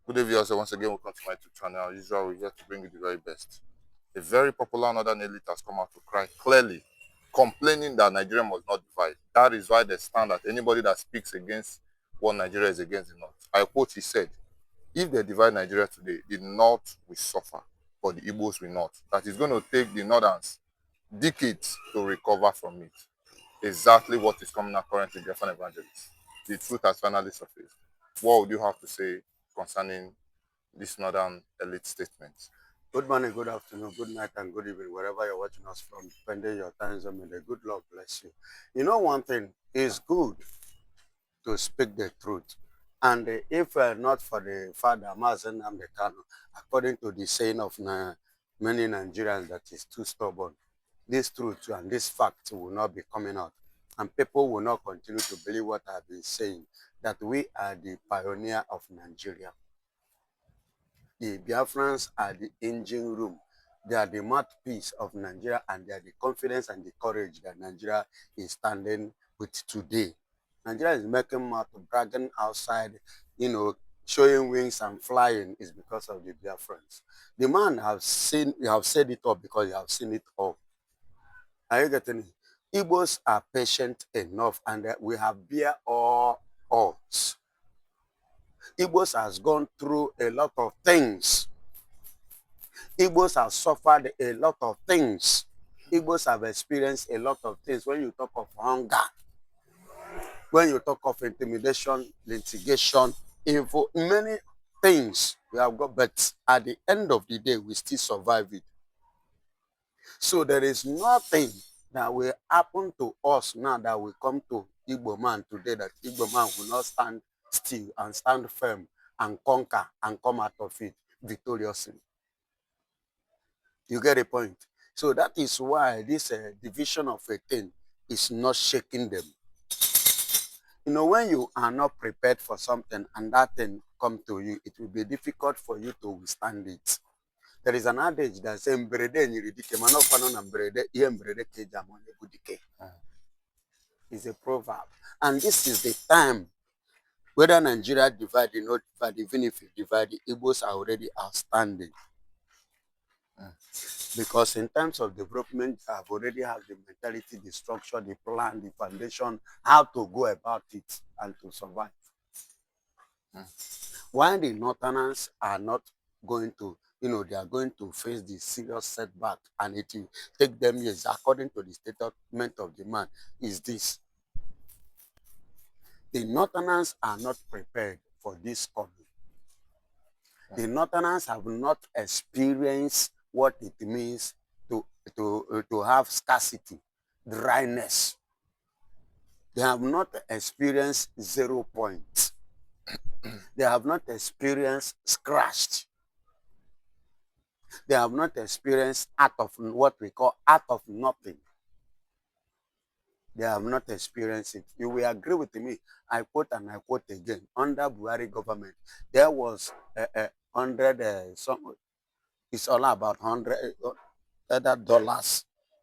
Good day, viewers. Once again, welcome to my YouTube channel. As usual, we're here to bring you the very best. A very popular northern elite has come out to cry clearly, complaining that Nigeria must not divide. That is why they stand that anybody that speaks against what Nigeria is against the North. I quote, he said, if they divide Nigeria today, the North will suffer, but the Igbos will not. That is going to take the Northerns decades to recover from it. Exactly what is coming out currently, Biafran evangelists. The truth has finally surfaced. What would you have to say concerning this northern elite statement? Good morning, good afternoon, good night, and good evening, wherever you're watching us from, depending your time zone. May the good Lord bless you. You know, one thing is good to speak the truth. And if not for the father, Mazi Nnamdi Kanu, according to the saying of many Nigerians, that is too stubborn, this truth and this fact will not be coming out. And people will not continue to believe what I've been saying, that we are the pioneer of Nigeria. The Biafrans are the engine room. They are the mouthpiece of Nigeria, and they are the confidence and the courage that Nigeria is standing with today. Nigeria is making mouth, bragging outside, showing wings and flying is because of the Biafrans. The man have said it all because you have seen it all. Are you getting it? Igbos are patient enough, and we have bear all odds. Igbos has gone through a lot of things. Igbos have suffered a lot of things. Igbos have experienced a lot of things. When you talk of hunger, when you talk of intimidation, litigation, evil, many things we have got, but at the end of the day, we still survive it. So there is nothing that will happen to us now that will come to Igbo man today that Igbo man will not stand still and stand firm and conquer and come out of it victoriously. You get a point? So that is why this division of a thing is not shaking them. You know, when you are not prepared for something and that thing come to you, it will be difficult for you to withstand it. There is an adage that says, it's a proverb. And this is the time, whether Nigeria divide or not divide, even if you divide, the Igbos are already outstanding. Because in terms of development, I've already have the mentality, the structure, the plan, the foundation, how to go about it and to survive. Why the Northerners are not going to, they are going to face the serious setback and it will take them years, according to the statement of the man, is this. The Northerners are not prepared for this coming. The Northerners have not experienced what it means to have scarcity, dryness. They have not experienced 0 points. They have not experienced scratched. They have not experienced out of what we call out of nothing. They have not experienced it. You will agree with me. I quote and I quote again. Under Buhari government, there was a hundred. It's all about $100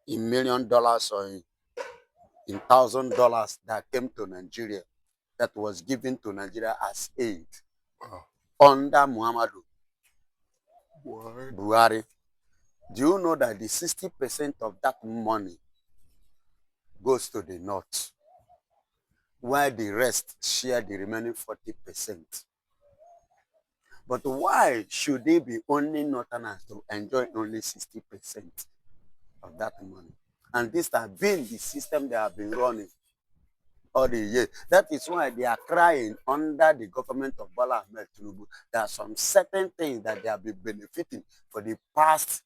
in $1 million or in $1,000 that came to Nigeria, that was given to Nigeria as aid under Muhammadu Buhari. Do you know that the 60% of that money goes to the North, while the rest share the remaining 40%? But why should they be only Northerners to enjoy only 60% of that money? And this has been the system they have been running all the years. That is why they are crying under the government of Bola Ahmed Tinubu. There are some certain things that they have been benefiting for the past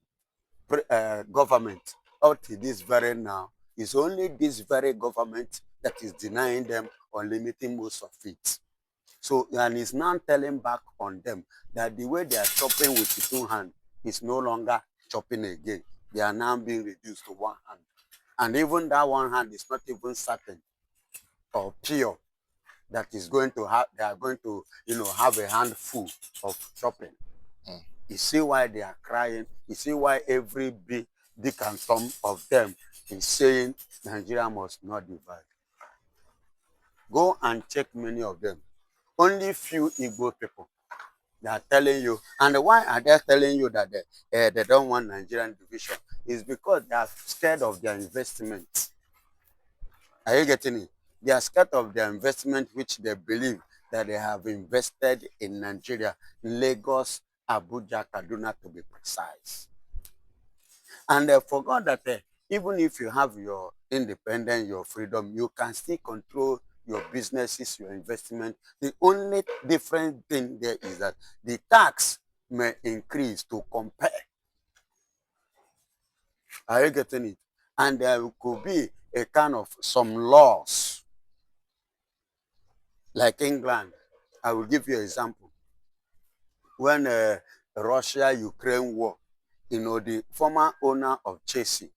government up to this very now. It's only this very government that is denying them or limiting most of it. So, and it's now telling back on them that the way they are chopping with the 2 hands is no longer chopping again. They are now being reduced to 1 hand. And even that 1 hand is not even certain or pure that is going to have, they are going to, have a handful of chopping. You see why they are crying. You see why every big and some of them is saying Nigeria must not divide. Go and check many of them. Only few Igbo people They are telling you. And why are they telling you that they don't want Nigerian division? Is because they are scared of their investment. Are you getting it? They are scared of their investment, which they believe that they have invested in Nigeria, Lagos, Abuja, Kaduna, to be precise. And they forgot that even if you have your independence, your freedom, you can still control your businesses, your investment. The only different thing there is that the tax may increase to compare. Are you getting it? And there could be a kind of some laws, like England. I will give you an example. When Russia-Ukraine war, the former owner of Chelsea,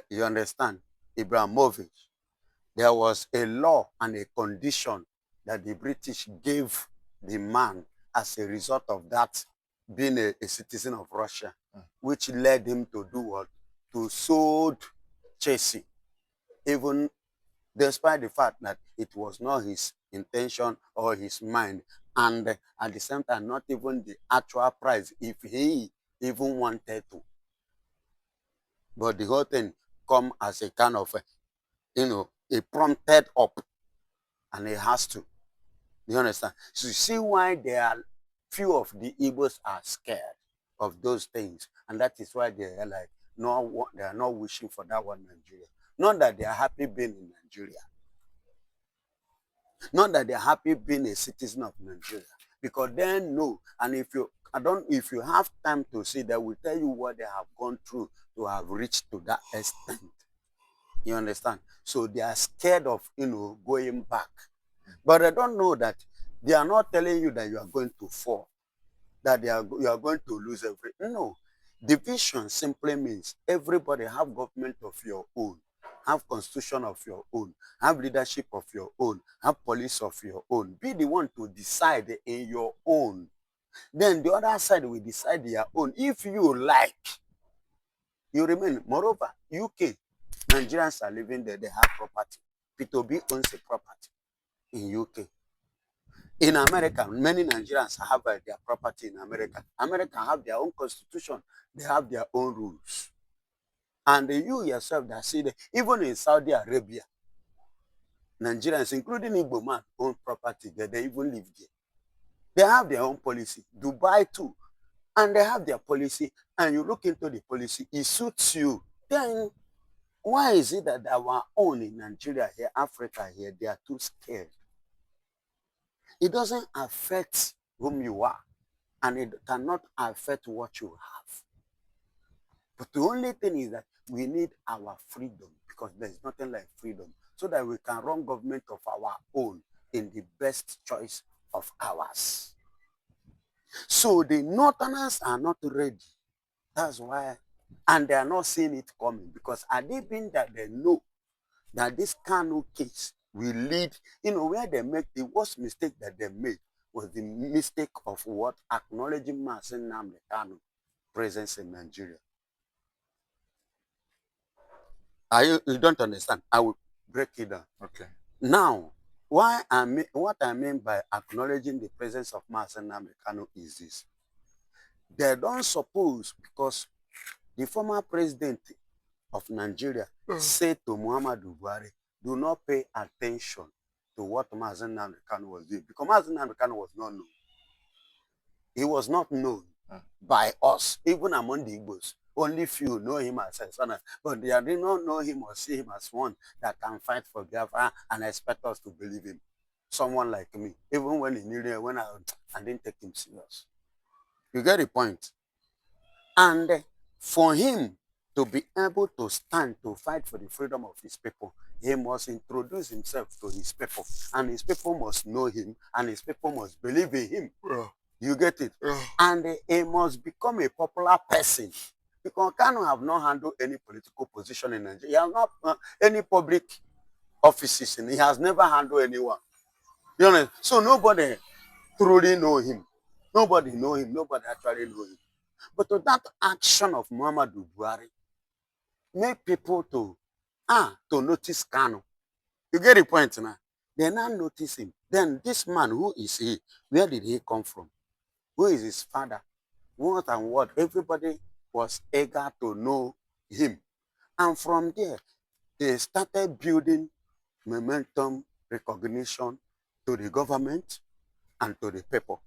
you understand, Ibrahimovic, there was a law and a condition that the British gave the man as a result of that being a citizen of Russia, which led him to do what? To sold Chelsea, even despite the fact that it was not his intention or his mind, and at the same time, not even the actual price if he even wanted to. But the whole thing come as a kind of, a prompted up, and it has to. You understand? So you see why there are few of the Igbos are scared of those things, and that is why they are like no, they are not wishing for that one Nigeria. Not that they are happy being in Nigeria, not that they are happy being a citizen of Nigeria, because they know, and if you have time to see, they will tell you what they have gone through to have reached to that extent. You understand? So they are scared of going back. But I don't know that they are not telling you that you are going to fall, that you are going to lose everything. No. Division simply means everybody have government of your own, have constitution of your own, have leadership of your own, have police of your own. Be the one to decide in your own. Then the other side will decide their own. If you like, you remain. Moreover, UK, Nigerians are living there, they have property. P2B owns a property in UK. In America, many Nigerians have their property in America. America have their own constitution. They have their own rules. And you yourself that see that even in Saudi Arabia, Nigerians, including Igbo man, own property there. They even live there. They have their own policy. Dubai too. And they have their policy. And you look into the policy, it suits you. Then why is it that our own in Nigeria here, Africa here, they are too scared? It doesn't affect whom you are, and it cannot affect what you have. But the only thing is that we need our freedom, because there's nothing like freedom, so that we can run government of our own in the best choice of ours. So the Northerners are not ready. That's why, and they are not seeing it coming, because had they been that they know that this Kanu case will lead, where they make the worst mistake that they made was the mistake of what? Acknowledging Mazi Nnamdi Kanu presence in Nigeria. You don't understand? I will break it down. Okay. Now, what I mean by acknowledging the presence of Mazi Nnamdi Kanu is this. They don't suppose, because the former president of Nigeria said to Muhammadu Buhari, do not pay attention to what Mazi Nnamdi Kanu was doing, because Mazi Nnamdi Kanu was not known. He was not known by us, even among the Igbos. Only few know him as a son, but they did not know him or see him as one that can fight for Biafra and expect us to believe him. Someone like me, even when he knew him, when I didn't take him serious. You get the point? And for him to be able to stand to fight for the freedom of his people, he must introduce himself to his people, and his people must know him, and his people must believe in him. You get it? And he must become a popular person, because Kanu have not handled any political position in Nigeria. He has not any public offices, and he has never handled anyone. You know, so nobody truly know him. Nobody know him. Nobody actually know him. But to that action of Muhammadu Buhari make people to notice Kanu. You get the point now? They now notice him. Then this man, who is he? Where did he come from? Who is his father? What and what? Everybody was eager to know him. And from there, they started building momentum recognition to the government and to the people.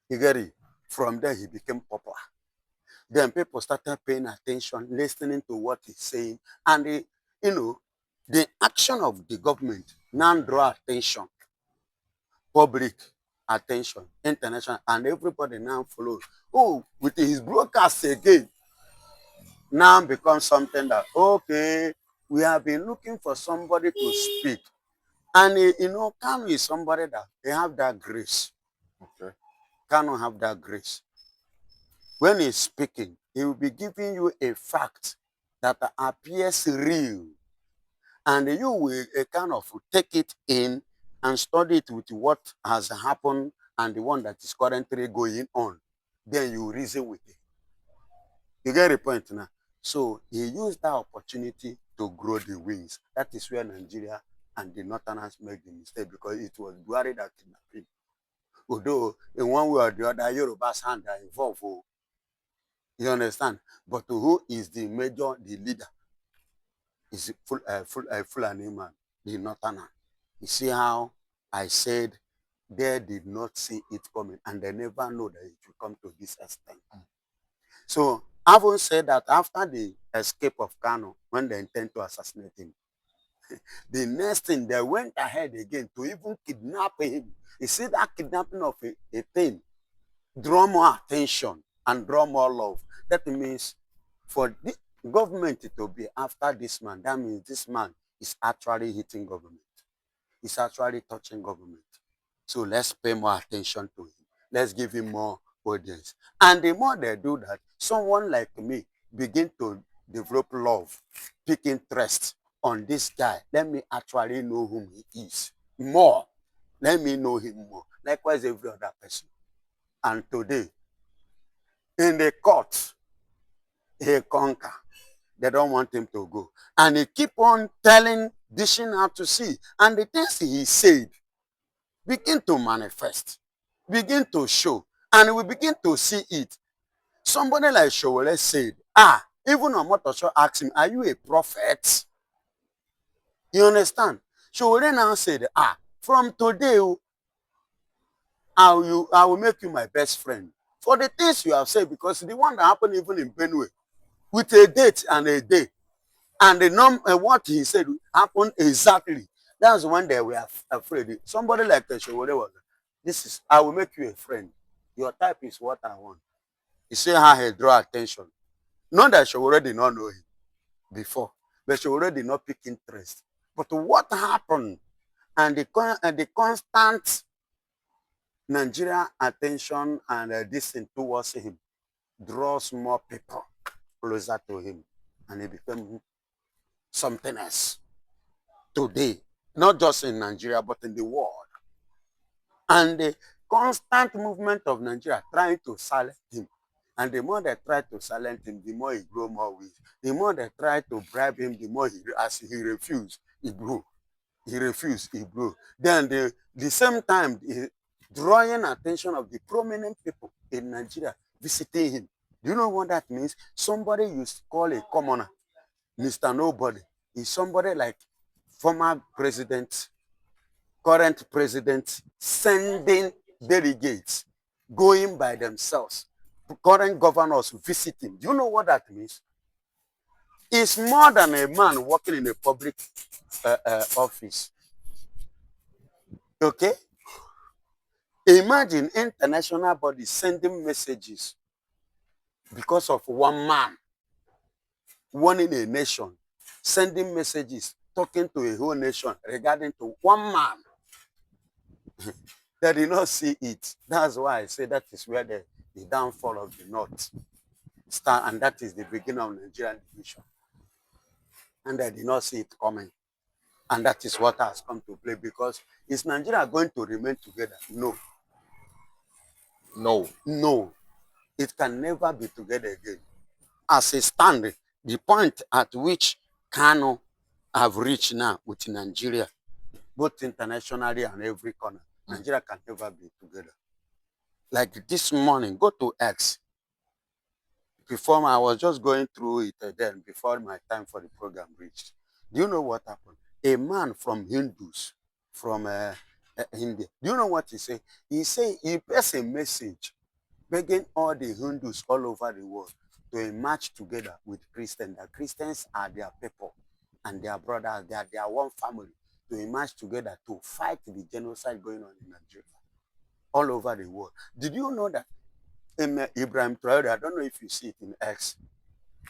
You get it? From there, he became popular. Then people started paying attention, listening to what he's saying. And, you know, the action of the government now draw attention, public attention, international, and everybody now follows. Oh, with his broadcast again, now becomes something that, okay, we have been looking for somebody to speak. And, Kanu is somebody that they have that grace. Okay. Kanu have that grace. When he's speaking, he will be giving you a fact that appears real. And you will kind of take it in and study it with what has happened and the one that is currently going on. Then you reason with it. You get the point now? So he used that opportunity to grow the wings. That is where Nigeria and the Northerners made the mistake, because it was Buhari that kidnapped him. Although in one way or the other, Yoruba's hand are involved. Oh, you understand? But who is the major, the leader? Is Fulani man, the Northerner. You see how I said they did not see it coming, and they never know that it will come to this extent. So, having said that, after the escape of Kano, when they intend to assassinate him, the next thing they went ahead again to even kidnap him. You see that kidnapping of a thing draw more attention and draw more love. That means for the government to be after this man, that means this man is actually hitting government. He's actually touching government. So let's pay more attention to him. Let's give him more audience. And the more they do that, someone like me begin to develop love, pick interest on this guy. Let me actually know whom he is more. Let me know him more. Likewise, every other person. And today, in the court, he conquer. They don't want him to go. And he keep on telling, dishing out to see. And the things he said begin to manifest, begin to show, and we begin to see it. Somebody like Showole said, even Omotosho asked him, are you a prophet? You understand? Showole now said, from today, I will make you my best friend. For the things you have said, because the one that happened even in Benue, with a date and a day, and what he said happened exactly. That's when they were afraid. Somebody like Showole was, I will make you a friend. Your type is what I want. You see how he draw attention. Not that Showore did not know him before, but Showore did not pick interest. But what happened, and the constant Nigeria attention and this thing towards him draws more people closer to him, and he became something else today, not just in Nigeria, but in the world. And the constant movement of Nigeria trying to silence him. And the more they try to silence him, the more he grow more weak. The more they try to bribe him, the more as he refused, he grew. He refused, he grew. Then the same time, drawing attention of the prominent people in Nigeria visiting him. Do you know what that means? Somebody you call a commoner, Mr. Nobody, is somebody like former president, current president, sending delegates, going by themselves, current governors visiting. Do you know what that means? It's more than a man working in a public office. Okay? Imagine international bodies sending messages because of one man, warning a nation, sending messages, talking to a whole nation regarding to one man. They did not see it. That's why I say that is where the downfall of the North start, and that is the beginning of Nigerian division. And they did not see it coming. And that is what has come to play, because is Nigeria going to remain together? No. No. No. It can never be together again. As a stand, the point at which Kano have reached now with Nigeria, both internationally and every corner, Nigeria can never be together. Like this morning, go to X. Before I was just going through it then before my time for the program reached. Do you know what happened? A man from Hindus, from India. Do you know what he said? He said he passed a message begging all the Hindus all over the world to march together with Christians. That Christians are their people and their brothers. They are their one family. To march together to fight the genocide going on in Nigeria all over the world. Did you know that Ibrahim Traore, I don't know if you see it in X,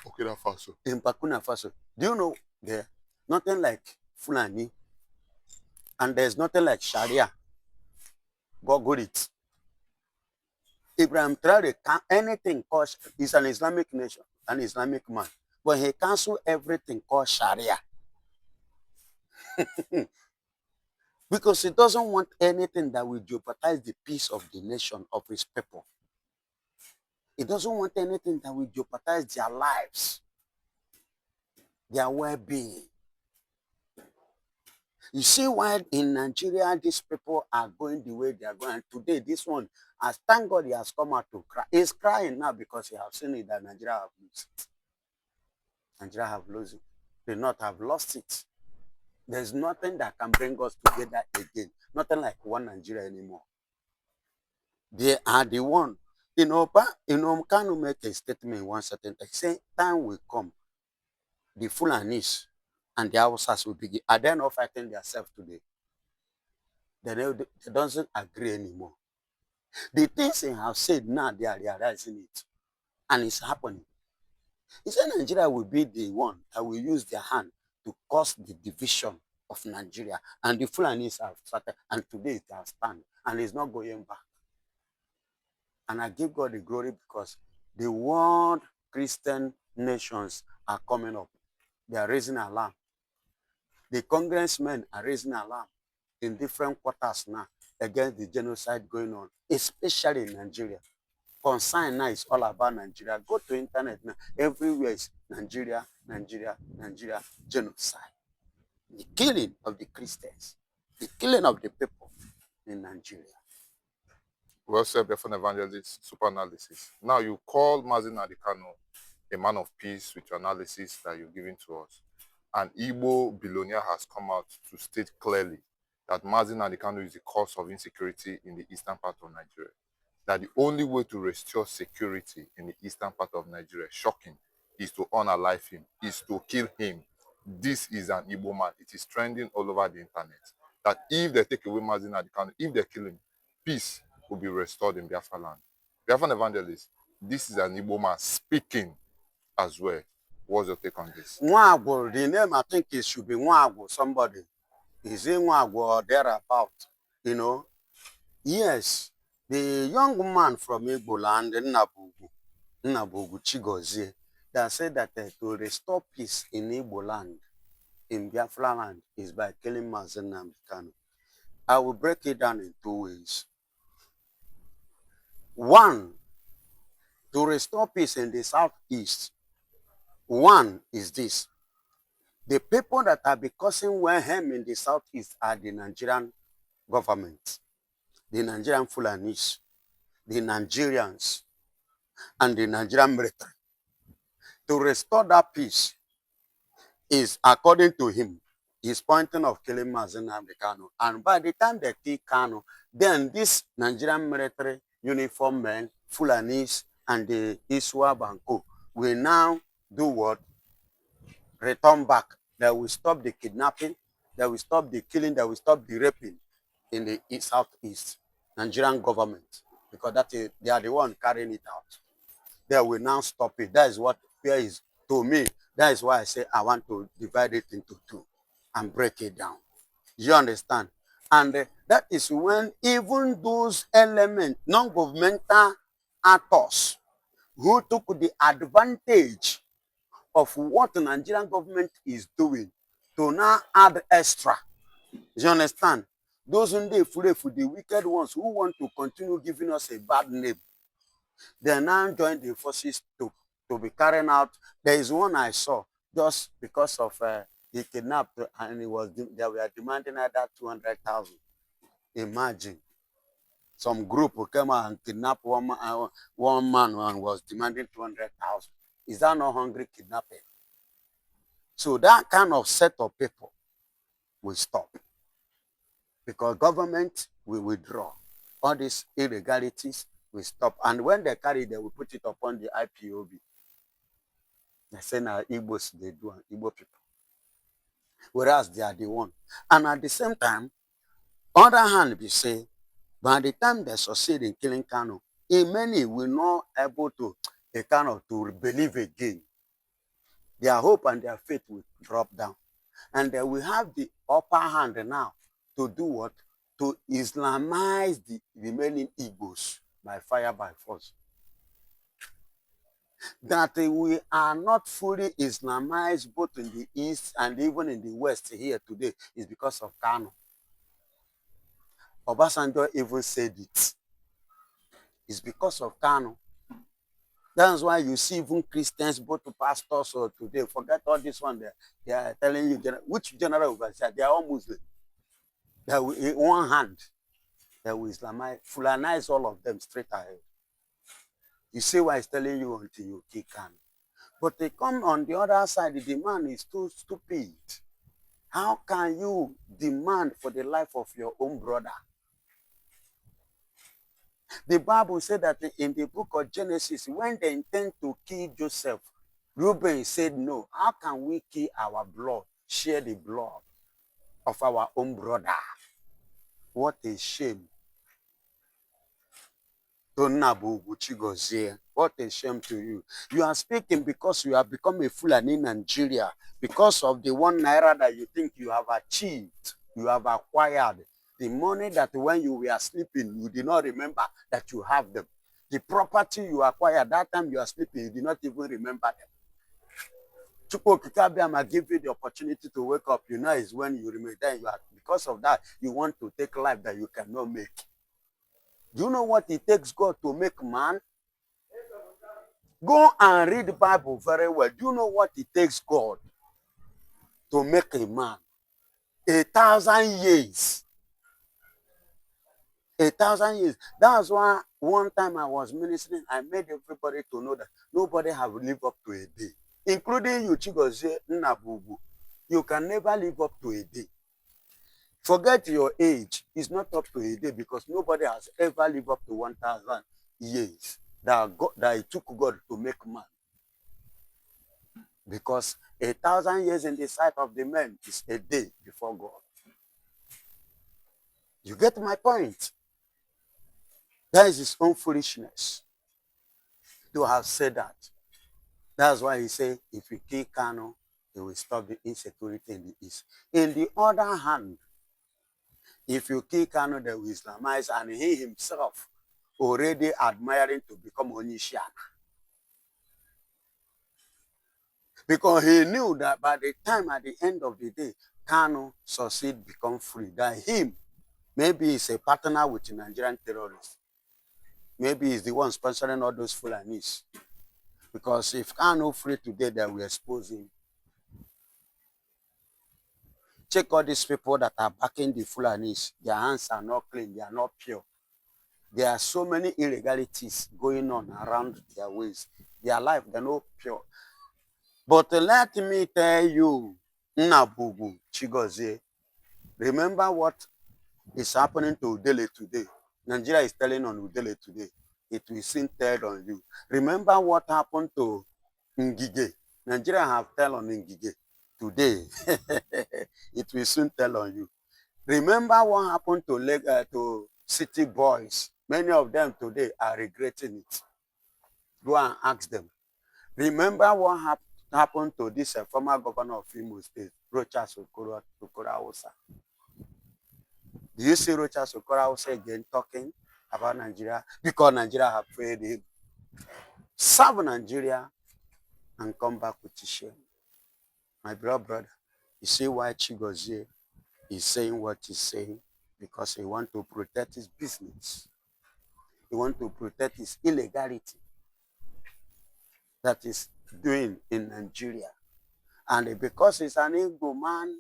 Burkina Faso. in Burkina Faso. Do you know there nothing like Fulani and there's nothing like Sharia? Google it. Ibrahim Traore can anything called is an Islamic nation, an Islamic man, but he cancelled everything called Sharia because he doesn't want anything that will jeopardize the peace of the nation of his people. He doesn't want anything that will jeopardize their lives, their well-being. You see why in Nigeria these people are going the way they are going. And today, this one, as thank God he has come out to cry. He's crying now because he has seen it that Nigeria have lost it. Nigeria have lost it. They not have lost it. There's nothing that can bring us together again. Nothing like one Nigeria anymore. They are the one. Kanu make a statement in one certain time. Say time will come. The Fulanis and the Hausas will begin. Are they not fighting themselves today? They don't agree anymore. The things they have said now, they are realizing it. And it's happening. He said Nigeria will be the one that will use their hand to cause the division of Nigeria. And the Fulanis have started. And today it has stand. And it's not going back. And I give God the glory because the world Christian nations are coming up. They are raising alarm. The congressmen are raising alarm in different quarters now against the genocide going on, especially in Nigeria. Concern now is all about Nigeria. Go to internet now. Everywhere is Nigeria, Nigeria, Nigeria, genocide. The killing of the Christians, the killing of the people in Nigeria. Well said, Biafran evangelist, super analysis. Now you call Mazi Nnamdi Kanu a man of peace with your analysis that you're giving to us. An Igbo billionaire has come out to state clearly that Mazi Nnamdi Kanu is the cause of insecurity in the eastern part of Nigeria. That the only way to restore security in the eastern part of Nigeria, shocking, is to unalive him, is to kill him. This is an Igbo man. It is trending all over the internet. That if they take away Mazi Nnamdi Kanu, if they kill him, peace will be restored in Biafra land. Biafran evangelist, this is an Igbo man speaking as well. What's your take on this? Nwagwo, the name I think it should be Nwagwo, somebody. Is it Nwagwo or thereabout? You know? Yes, the young man from Igbo land, Nnabugu Chigozie, that said that to restore peace in Igbo land, in Biafra land, is by killing Mazi Nnamdi Kanu. I will break it down in two ways. One, to restore peace in the southeast. One is this. The people that are causing mayhem in the southeast are the Nigerian government, the Nigerian Fulanis, the Nigerians, and the Nigerian military. To restore that peace is, according to him, he's pointing of killing Mazi Nnamdi Kanu. And by the time they kill Kanu, then this Nigerian military uniform men, Fulanis, and the Iswa Banko will now do what? Return back. They will stop the kidnapping, they will stop the killing, they will stop the raping in the southeast. Nigerian government, because they are the one carrying it out. They will now stop it. That is what fear is to me. That is why I say I want to divide it into two and break it down. You understand? And that is when even those elements, non-governmental actors who took the advantage of what the Nigerian government is doing to now add extra. You understand? Those who the wicked ones who want to continue giving us a bad name, they now join the forces to be carrying out. There is one I saw just because of he kidnapped and they were demanding either 200,000. Imagine. Some group who came out and kidnapped one man and was demanding 200,000. Is that not hungry kidnapping? So that kind of set of people will stop because government will withdraw. All these irregularities will stop. And when they carry, they will put it upon the IPOB. They say now Igbos they do and Igbo people. Whereas they are the one. And at the same time, other hand, we say, by the time they succeed in killing Kanu, many will not able to a kind of to believe again. Their hope and their faith will drop down. And they will have the upper hand now to do what? To Islamize the remaining Igbos by fire, by force. That we are not fully Islamized both in the East and even in the West here today is because of Kanu. Obasanjo even said it. It's because of Kanu. That's why you see even Christians, both pastors or today, forget all this one there. They are telling you, which general overseer? They are all Muslim. They will, in one hand, they will Islamize, Fulanize all of them straight ahead. You see why he's telling you until you kick Kanu. But they come on the other side, the man is too stupid. How can you demand for the life of your own brother? The Bible said that in the book of Genesis, when they intend to kill Joseph, Reuben said, no, how can we kill our blood, share the blood of our own brother? What a shame. What a shame to you. You are speaking because you have become a fool in Nigeria, because of the 1 naira that you think you have achieved, you have acquired. The money that when you were sleeping, you did not remember that you have them. The property you acquired that time you are sleeping, you did not even remember them. Chukwu give you the opportunity to wake up, you know, is when you remember. Then you are, because of that, you want to take life that you cannot make. Do you know what it takes God to make man? Go and read the Bible very well. Do you know what it takes God to make a man? 1,000 years. 1,000 years. That's why one time I was ministering, I made everybody to know that nobody have lived up to a day, including you, Chigozie Nnabugu. You can never live up to a day. Forget your age. It's not up to a day because nobody has ever lived up to 1,000 years that it took God to make man. Because 1,000 years in the sight of the man is a day before God. You get my point? That is his own foolishness to have said that. That's why he said, if you kill Kanu, it will stop the insecurity in the East. In the other hand, if you kill Kanu, they will Islamize, and he himself already admiring to become Onisian. Because he knew that by the time at the end of the day, Kanu succeed, become free, that him, maybe he's a partner with Nigerian terrorists. Maybe he's the one sponsoring all those Fulanis. Because if Kanu free today, they will expose him. Check all these people that are backing the Fulanis. Their hands are not clean. They are not pure. There are so many illegalities going on around their ways. Their life, they're not pure. But let me tell you, Nnabugu Chigozie, remember what is happening to Udele today. Nigeria is telling on Udele today. It will soon tell on you. Remember what happened to Ngige. Nigeria have tell on Ngige today. It will soon tell on you. Remember what happened to city boys. Many of them today are regretting it. Go and ask them. Remember what happened to this former governor of Imo State, Rochas Okorohausa. Do you see Rochas Okorohausa again talking about Nigeria? Because Nigeria have failed him. Serve Nigeria and come back with shame. My brother, you see why Chigozie is saying what he's saying? Because he wants to protect his business. He wants to protect his illegality that he's doing in Nigeria. And because he's an Igbo man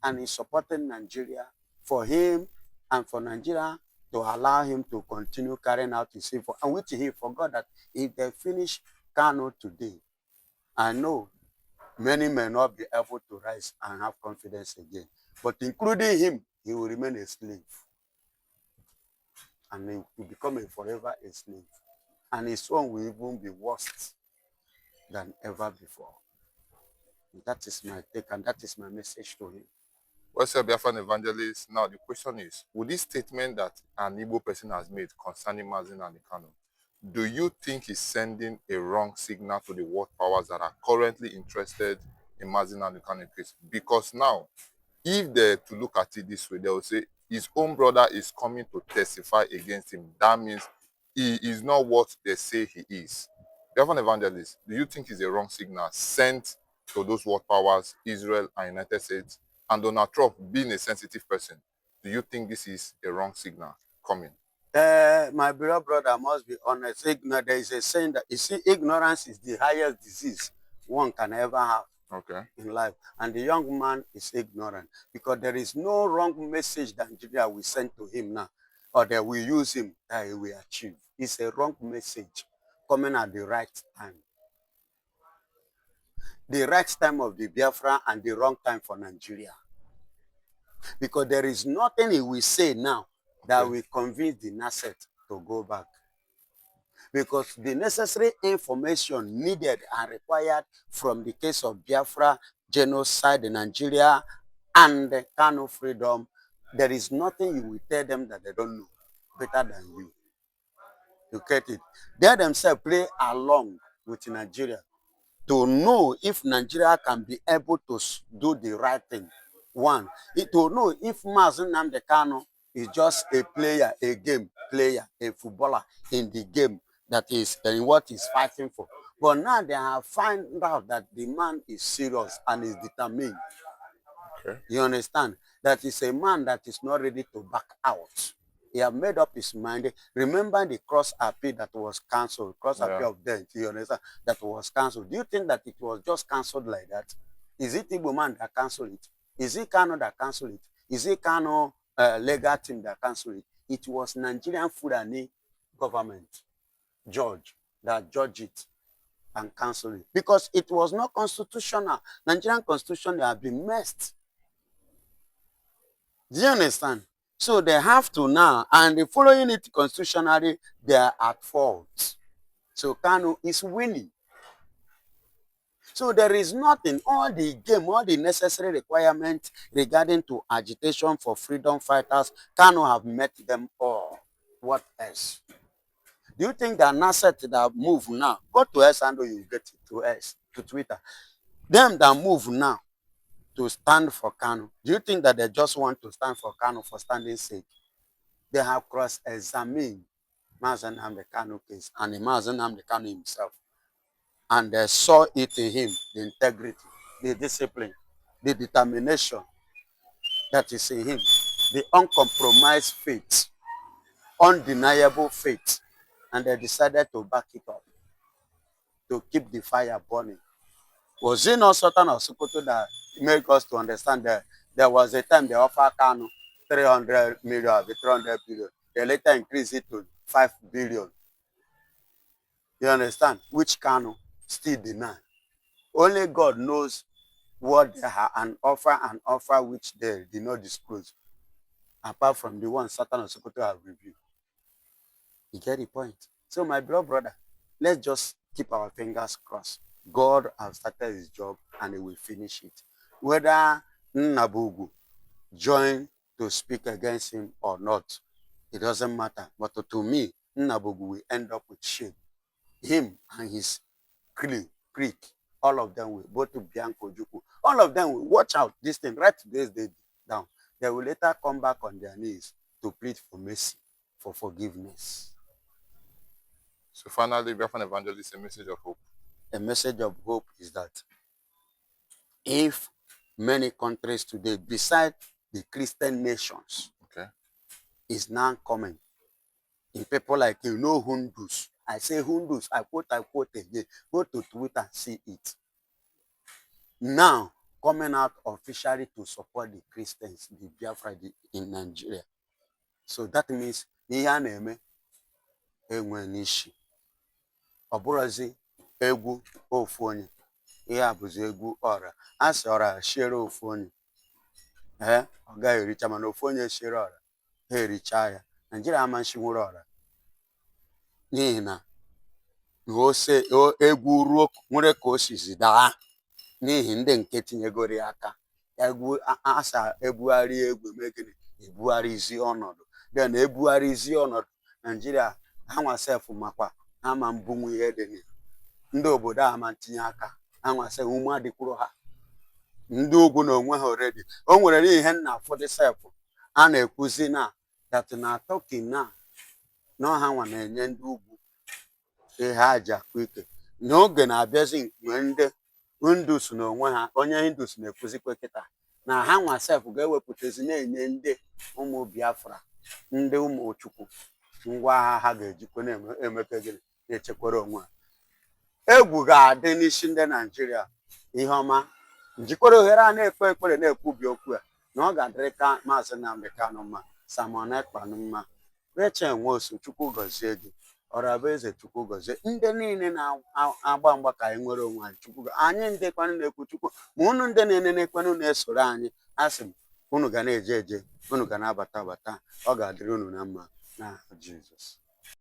and he's supporting Nigeria, for him and for Nigeria to allow him to continue carrying out his evil, and which he forgot that if they finish Kanu today, I know many may not be able to rise and have confidence again. But including him, he will remain a slave. And he will become a forever a slave. And his own will even be worse than ever before. That is my take, and that is my message to him. Well said, Biafran evangelist. Now, the question is, would this statement that an Igbo person has made concerning Mazi Nnamdi Kanu, do you think is sending a wrong signal to the world powers that are currently interested in Mazi Nnamdi Kanu case? Because now, if they're to look at it this way, they will say his own brother is coming to testify against him. That means he is not what they say he is. Biafran evangelist, do you think it's a wrong signal sent to those world powers, Israel and United States, and Donald Trump being a sensitive person? Do you think this is a wrong signal coming? My beloved brother must be honest. There is a saying that, you see, ignorance is the highest disease one can ever have. Okay. In life, and the young man is ignorant because there is no wrong message that Nigeria will send to him now, or that we use him that he will achieve. It's a wrong message coming at the right time. The right time of the Biafra and the wrong time for Nigeria. Because there is nothing he will say now that will convince the Nasset to go back. Because the necessary information needed and required from the case of Biafra, genocide in Nigeria, and the Kanu freedom, there is nothing you will tell them that they don't know better than you. You get it? They themselves play along with Nigeria to know if Nigeria can be able to do the right thing. One, to know if Mazi Nnamdi Kanu is just a player, a game player, a footballer in the game that is in what he's fighting for. But now they have found out that the man is serious and is determined. Okay. You understand? That is a man that is not ready to back out. He have made up his mind. Remember the cross appeal that was cancelled, cross appeal of death, you understand, that was cancelled. Do you think that it was just cancelled like that? Is it Igbo man that cancelled it? Is it Kano that cancelled it? Is it Kano legal team that cancelled it? It was Nigerian Fulani government judge that judged it and cancelled it because it was not constitutional. Nigerian constitution have been messed. Do you understand? So they have to now, and following it constitutionally, they are at fault. So Kanu is winning. So there is nothing, all the game, all the necessary requirements regarding to agitation for freedom fighters, Kanu have met them all. What else? Do you think that Nasset that move now, go to S and you get it to S, to Twitter. Them that move now to stand for Kanu, do you think that they just want to stand for Kanu for standing sake? They have cross-examined Mazi Nnamdi Kanu case and Mazi Nnamdi Kanu himself. And they saw it in him, the integrity, the discipline, the determination that is in him, the uncompromised faith, undeniable faith. And they decided to back it up, to keep the fire burning. Was it not Sultan of Sokoto that made us to understand that there was a time they offered Kanu 300 million, 300 billion. They later increased it to 5 billion. You understand? Which Kanu still deny. Only God knows what they have an offer which they did not disclose, apart from the one Satan of Sokoto have reviewed. You get the point? So my beloved brother, let's just keep our fingers crossed. God has started his job and he will finish it. Whether Nnabugu join to speak against him or not, it doesn't matter. But to me, Nnabugu will end up with shame. Him and his clique, all of them will, both to Bianco Juku, all of them will watch out this thing, right today's day down. They will later come back on their knees to plead for mercy, for forgiveness. So finally, Biafran evangelist, a message of hope. A message of hope is that if many countries today, beside the Christian nations, is now coming, in people like you know Hundus, I say Hundus, I quote again, go to Twitter and see it. Now, coming out officially to support the Christians, the Biafra in Nigeria. So that means ihe a na-eme enwe n'isi, ọ bụrụzi egwu ofu onye, ihe a bụzi egwu ọra. A sị ọra shiere ofu onye, ọ gaghị ericha, mana ofu onye shiere ọra ha ericha ya. Naijiria amashinwuru ọra n'ihi na egwu ruo nwere ka o sizi daa n'ihi ndị nke tinyegoro ya aka. Egwu asa ebugharị egwu megịnị ebugharịzi ọnọdụ, den ebugharịzi ọnọdụ Naijiria ha nwa sef makwa ha ma mbunwu ihe dị na ndị obodo a ma ntinye aka ha nwa sef ume adịkwuru ha. Ndị ugwu na onwe ha oredi o nwere n'ihe nna afọdị sef a na-ekwuzi na dat na Turkey na ọha nwa na-enye ndị ugwu ihe ha ji akụ ike. N'oge na-abịazi mgbe ndị Hindus na onwe ha, onye Hindus na-ekwuzikwe kịta na ha nwa sef ga-ewepụtazi na-enye ndị ụmụ Biafra, ndị ụmụ Chukwu ngwa agha ha ga-ejikwa na-emepe gịnị na-echekwara onwe ha. Egwu ga-adị n'isi ndị Naijiria. Ihe ọma njikwara ohere a na-ekpe ekpere na-ekwubi okwu a na ọ ga-adịrị ka Mazi Nnamdi Kanu mma, Simon Ekpanu mma, Rachel Nwosu Chukwu gọzie gị, Ọrabeeze Chukwu gọzie ndị niile na-agba mgba ka anyị nwere onwe anyị. Chukwu anyị ndị kwanụ na-ekwu Chukwu ma unu ndị na-enenekwanụ na-esoro anyị, asị m unu ga na-eje eje, unu ga na-abata abata, ọ ga-adịrị unu na mma na Jizọs.